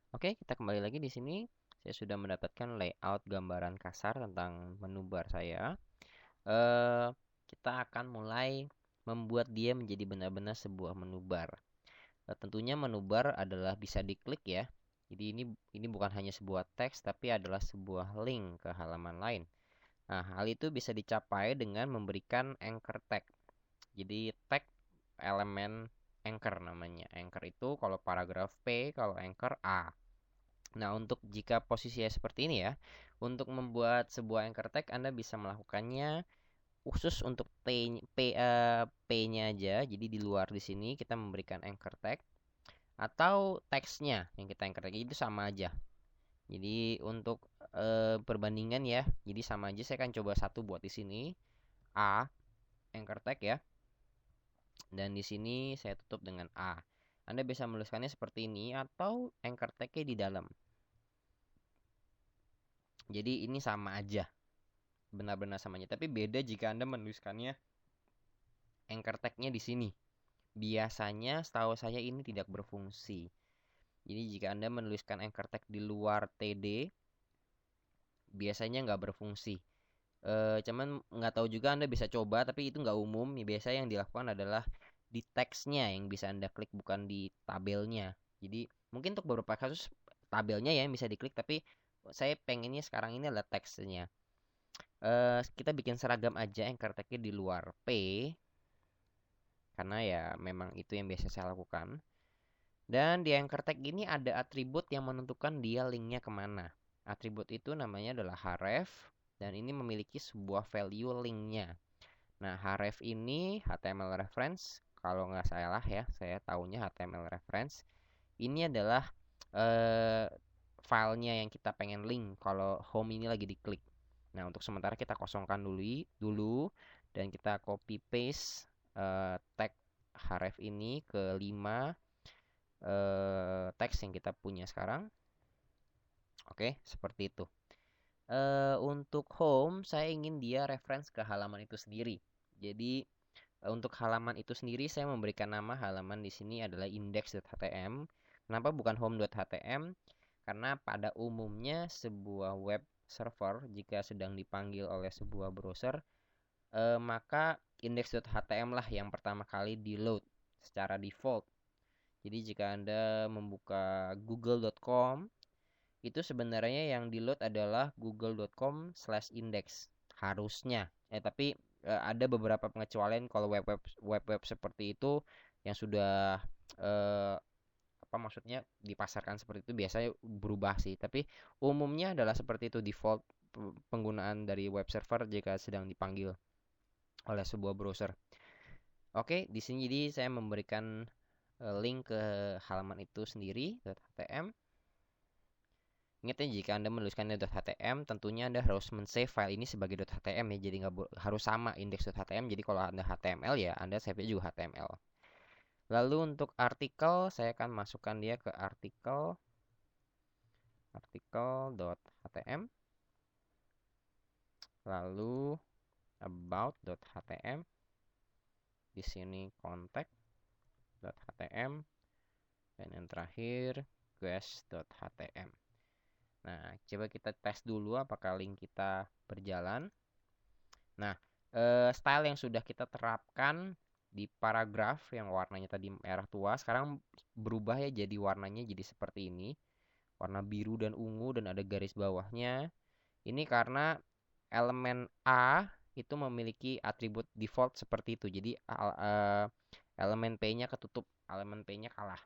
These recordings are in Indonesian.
Oke, kita kembali lagi di sini. Saya sudah mendapatkan layout gambaran kasar tentang menu bar saya. Eh, kita akan mulai membuat dia menjadi benar-benar sebuah menu bar. Tentunya menu bar adalah bisa diklik ya. Jadi ini bukan hanya sebuah teks tapi adalah sebuah link ke halaman lain. Nah, hal itu bisa dicapai dengan memberikan anchor tag. Jadi tag elemen anchor namanya. Anchor itu kalau paragraf P, kalau anchor A. Nah, untuk jika posisinya seperti ini ya, untuk membuat sebuah anchor tag Anda bisa melakukannya khusus untuk P-nya aja. Jadi di luar di sini kita memberikan anchor tag atau teksnya yang kita anchor tag itu sama aja. Jadi untuk perbandingan ya, jadi sama aja. Saya akan coba satu buat di sini A anchor tag ya, dan di sini saya tutup dengan A. Anda bisa menuliskannya seperti ini atau anchor tag-nya di dalam. Jadi ini sama aja. Benar-benar samanya. Tapi beda jika Anda menuliskannya anchor tag-nya di sini. Biasanya setahu saya ini tidak berfungsi. Jadi jika Anda menuliskan anchor tag di luar TD, biasanya nggak berfungsi. Cuman nggak tahu juga Anda bisa coba, tapi itu nggak umum. Ya, biasa yang dilakukan adalah di teksnya yang bisa Anda klik, bukan di tabelnya. Jadi mungkin untuk beberapa kasus tabelnya ya yang bisa diklik, tapi saya pengennya sekarang ini adalah teksnya. Kita bikin seragam aja anchor tag-nya di luar P, karena ya memang itu yang biasa saya lakukan. Dan di anchor tag ini ada atribut yang menentukan dia linknya kemana. Atribut itu namanya adalah href dan ini memiliki sebuah value linknya. Nah, href ini HTML reference, kalau nggak salah ya, saya tahunya HTML reference. Ini adalah eh, filenya yang kita pengen link kalau home ini lagi diklik. Nah, untuk sementara kita kosongkan dulu dan kita copy paste tag href ini ke 5 teks yang kita punya sekarang. Oke, seperti itu. Untuk home, saya ingin dia reference ke halaman itu sendiri. Jadi untuk halaman itu sendiri saya memberikan nama halaman di sini adalah index.htm. Kenapa bukan home.htm? Karena pada umumnya sebuah web server jika sedang dipanggil oleh sebuah browser, maka index.htm lah yang pertama kali di load secara default. Jadi jika Anda membuka google.com, itu sebenarnya yang di load adalah google.com/index harusnya. Tapi ada beberapa pengecualian kalau web-web seperti itu yang sudah eh, apa maksudnya dipasarkan seperti itu biasanya berubah sih. Tapi umumnya adalah seperti itu default penggunaan dari web server jika sedang dipanggil oleh sebuah browser. Oke, di sini jadi saya memberikan link ke halaman itu sendiri .htm. Ingat ya, jika Anda menuliskannya .htm, tentunya Anda harus men-save file ini sebagai .htm ya. Jadi nggak harus sama index.htm. Jadi kalau Anda HTML ya, Anda save-nya juga HTML. Lalu untuk artikel, saya akan masukkan dia ke artikel.htm. Lalu about.htm. Di sini contact.htm. Dan yang terakhir guest.htm. Nah, coba kita tes dulu apakah link kita berjalan. Nah, style yang sudah kita terapkan di paragraf yang warnanya tadi merah tua, sekarang berubah ya jadi warnanya jadi seperti ini. Warna biru dan ungu dan ada garis bawahnya. Ini karena elemen A itu memiliki atribut default seperti itu. Jadi elemen P-nya ketutup, elemen P-nya kalah.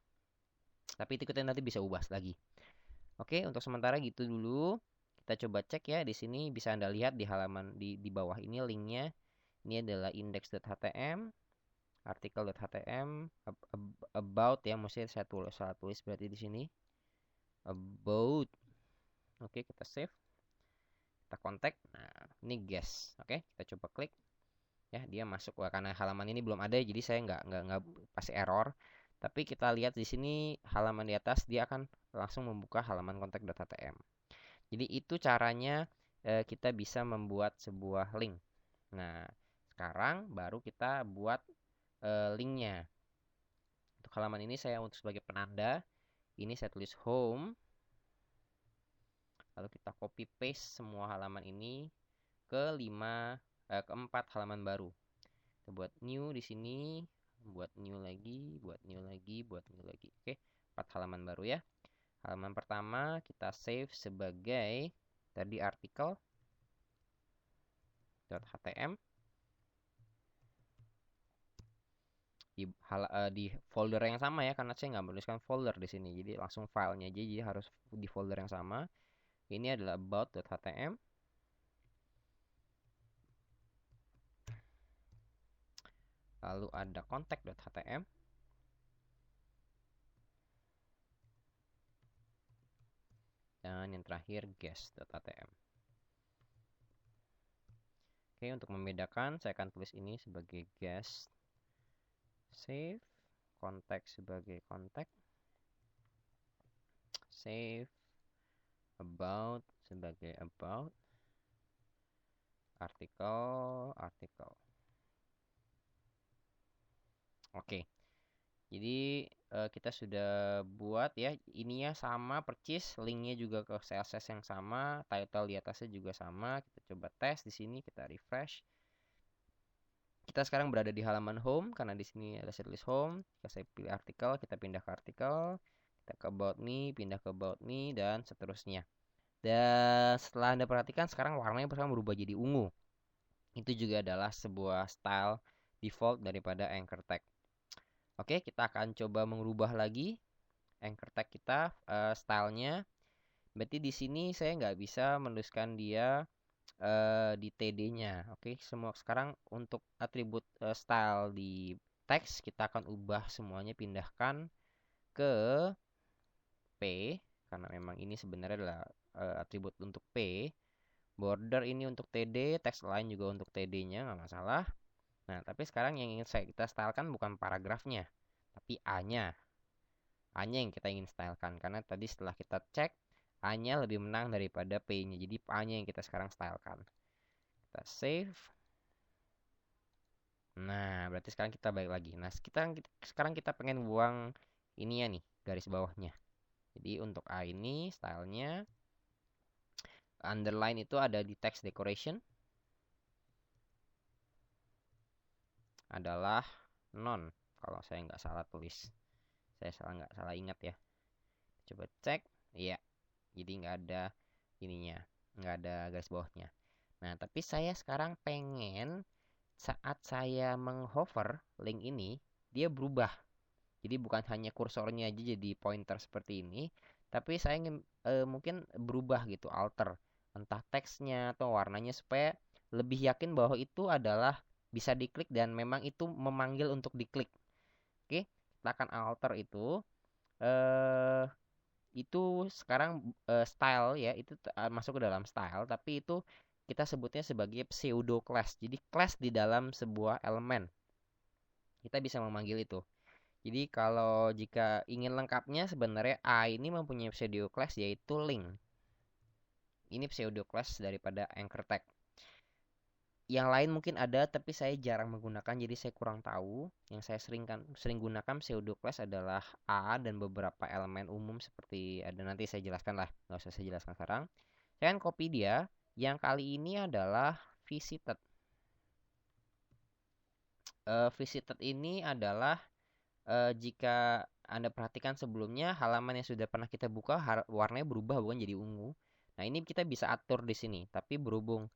Tapi itu kita nanti bisa ubah lagi. Oke, untuk sementara gitu dulu. Kita coba cek ya di sini bisa Anda lihat di halaman di bawah ini linknya. Ini adalah index.htm, artikel.htm, about ya, mesti saya salah tulis berarti di sini. About. Oke, kita save. Kita kontak. Nah, ini guest. Oke, kita coba klik. Ya, dia masuk. Wah, karena halaman ini belum ada, jadi saya nggak pasti error. Tapi kita lihat di sini halaman di atas dia akan langsung membuka halaman kontak.htm. Jadi itu caranya kita bisa membuat sebuah link. Nah, sekarang baru kita buat linknya. Untuk halaman ini saya untuk sebagai penanda, ini saya tulis home. Lalu kita copy paste semua halaman ini ke 4 halaman baru. Kita buat new di sini, buat new lagi, buat new lagi, buat new lagi. Oke, 4 halaman baru ya. Halaman pertama kita save sebagai tadi artikel.htm. Di folder yang sama ya, karena saya nggak menuliskan folder di sini, jadi langsung filenya aja, jadi harus di folder yang sama. Ini adalah about.htm. Lalu ada contact.htm. Dan yang terakhir guest.htm. Oke, untuk membedakan saya akan tulis ini sebagai guest, save, contact sebagai contact, save, about sebagai about, artikel. Oke, jadi kita sudah buat ya, ininya sama persis, linknya juga ke CSS yang sama, title di atasnya juga sama. Kita coba tes di sini, kita refresh. Kita sekarang berada di halaman home karena di sini ada saya tulis home. Jika saya pilih artikel, kita pindah ke artikel, kita ke about me, pindah ke about me, dan seterusnya. Dan setelah Anda perhatikan, sekarang warnanya berubah jadi ungu. Itu juga adalah sebuah style default daripada anchor tag. Oke, kita akan coba mengubah lagi anchor tag kita, stylenya. Berarti di sini saya nggak bisa menuliskan dia di TD-nya. Oke, semua sekarang untuk atribut style di teks kita akan ubah semuanya, pindahkan ke P karena memang ini sebenarnya adalah atribut untuk P. Border ini untuk TD, teks line juga untuk TD-nya, nggak masalah. Nah, tapi sekarang yang ingin kita stylekan bukan paragrafnya, tapi A-nya. A-nya yang kita ingin stylekan. Karena tadi setelah kita cek, A-nya lebih menang daripada P-nya. Jadi A-nya yang kita sekarang stylekan. Kita save. Nah, berarti sekarang kita balik lagi. Nah, sekarang kita pengen buang ini ya nih, garis bawahnya. Jadi untuk A ini, stylenya, underline itu ada di text decoration. Adalah none kalau saya nggak salah tulis, saya nggak salah ingat ya, coba cek. Iya, jadi nggak ada ininya, nggak ada garis bawahnya. Nah, tapi saya sekarang pengen saat saya menghover link ini dia berubah, jadi bukan hanya kursornya aja jadi pointer seperti ini, tapi saya ingin mungkin berubah gitu, alter entah teksnya atau warnanya supaya lebih yakin bahwa itu adalah bisa diklik dan memang itu memanggil untuk diklik. Oke, kita akan alter itu. eh itu sekarang style ya, itu masuk ke dalam style, tapi itu kita sebutnya sebagai pseudo class. Jadi class di dalam sebuah elemen. Kita bisa memanggil itu. Jadi kalau jika ingin lengkapnya sebenarnya A ini mempunyai pseudo class yaitu link. Ini pseudo class daripada anchor tag. Yang lain mungkin ada tapi saya jarang menggunakan, jadi saya kurang tahu. Yang saya sering gunakan pseudo class adalah A dan beberapa elemen umum seperti ada, nanti saya jelaskan lah, nggak usah saya jelaskan sekarang. Saya akan copy dia. Yang kali ini adalah visited. Visited ini adalah jika Anda perhatikan sebelumnya halaman yang sudah pernah kita buka warnanya berubah bukan jadi ungu. Nah, ini kita bisa atur di sini, tapi berhubung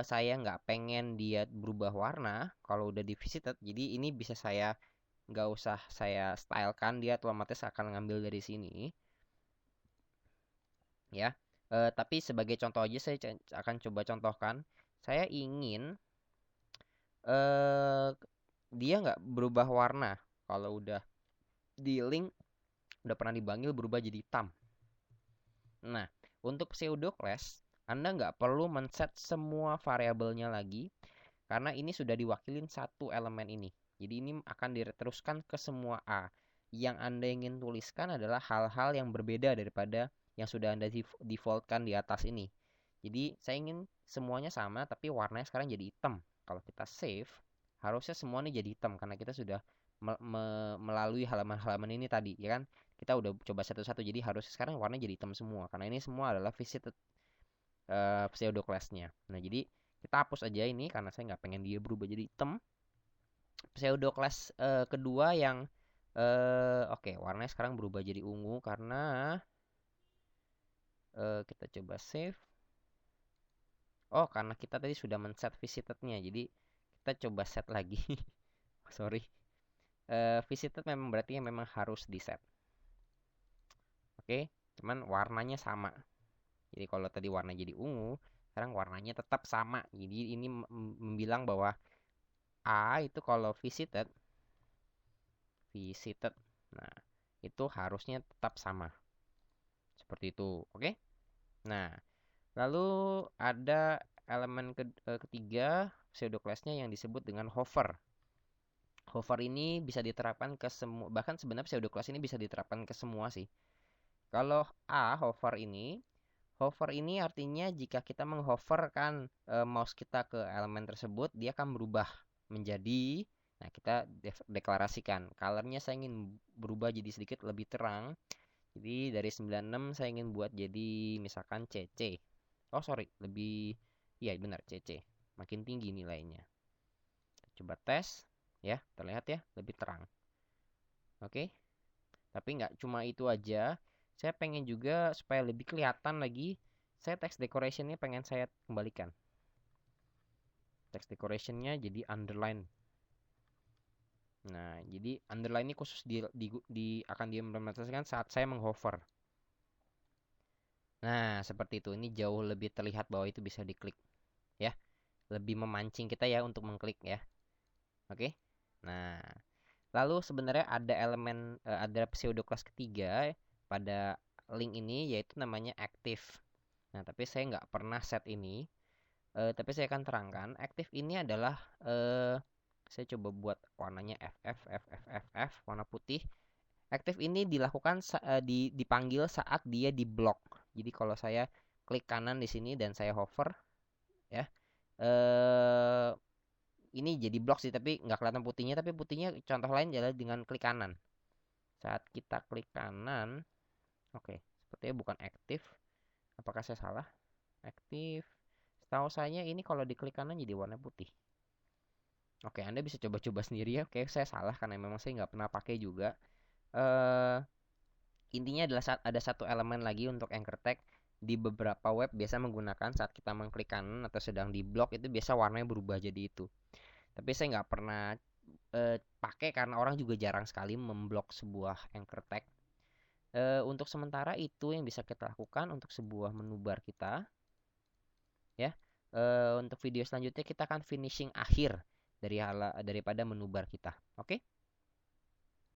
saya nggak pengen dia berubah warna kalau udah di visited, jadi ini bisa saya nggak usah saya stylekan, dia otomatis akan ngambil dari sini ya. Tapi sebagai contoh aja saya akan coba contohkan. Saya ingin eh dia nggak berubah warna kalau udah di link, udah pernah dipanggil berubah jadi hitam. Nah, untuk pseudo class Anda nggak perlu men-set semua variabelnya lagi karena ini sudah diwakilin satu elemen ini. Jadi ini akan diteruskan ke semua A. Yang Anda ingin tuliskan adalah hal-hal yang berbeda daripada yang sudah Anda defaultkan di atas ini. Jadi saya ingin semuanya sama tapi warnanya sekarang jadi hitam. Kalau kita save, harusnya semuanya jadi hitam karena kita sudah melalui halaman-halaman ini tadi, ya kan? kita udah coba satu-satu, jadi harus sekarang warnanya jadi hitam semua karena ini semua adalah visited pseudo class-nya. Nah, jadi kita hapus aja ini karena saya nggak pengen dia berubah jadi hitam. Pseudo class kedua yang oke, warnanya sekarang berubah jadi ungu karena kita coba save. Oh, karena kita tadi sudah men-set visitednya, jadi kita coba set lagi. Sorry. Visited memang berarti memang harus di set. Oke, cuman warnanya sama. Jadi kalau tadi warna jadi ungu, sekarang warnanya tetap sama. Jadi ini membilang bahwa A itu kalau visited. Nah, itu harusnya tetap sama. Seperti itu, oke? Nah, lalu ada elemen ketiga pseudo class-nya yang disebut dengan hover. Hover ini bisa diterapkan ke semua, bahkan sebenarnya pseudo class ini bisa diterapkan ke semua sih. Kalau hover ini artinya jika kita menghoverkan mouse kita ke elemen tersebut, dia akan berubah menjadi, nah kita deklarasikan, colornya saya ingin berubah jadi sedikit lebih terang. Jadi dari 96 saya ingin buat jadi misalkan CC. Oh sorry, lebih, iya benar CC. Makin tinggi nilainya. Coba tes, ya terlihat ya lebih terang. Oke, tapi nggak cuma itu aja. Saya pengen juga supaya lebih kelihatan lagi. Saya text decorationnya pengen saya kembalikan. Text decorationnya jadi underline. Nah, jadi underline ini khusus akan diimplementasikan saat saya menghover. Nah, seperti itu. Ini jauh lebih terlihat bahwa itu bisa diklik, ya. Lebih memancing kita ya untuk mengklik ya. Oke. Nah, lalu sebenarnya ada ada pseudo class ketiga pada link ini yaitu namanya active. Nah, tapi saya nggak pernah set ini. Tapi saya akan terangkan. Active ini adalah saya coba buat warnanya FF warna putih. Active ini dilakukan dipanggil saat dia di block. Jadi kalau saya klik kanan di sini dan saya hover, ya, eh ini jadi block sih, tapi nggak kelihatan putihnya. Tapi putihnya contoh lain adalah dengan klik kanan. Saat kita klik kanan, oke, sepertinya bukan aktif. Apakah saya salah? Aktif. Setahu saya ini kalau diklik kanan jadi warna putih. Oke, Anda bisa coba-coba sendiri ya. Oke, saya salah karena memang saya nggak pernah pakai juga. eh Intinya adalah ada satu elemen lagi untuk anchor tag di beberapa web biasa menggunakan saat kita mengklik kanan atau sedang di blok itu biasa warnanya berubah jadi itu. Tapi saya nggak pernah pakai karena orang juga jarang sekali memblok sebuah anchor tag. Untuk sementara itu yang bisa kita lakukan untuk sebuah menu bar kita, ya. Untuk video selanjutnya kita akan finishing akhir daripada menu bar kita. Oke?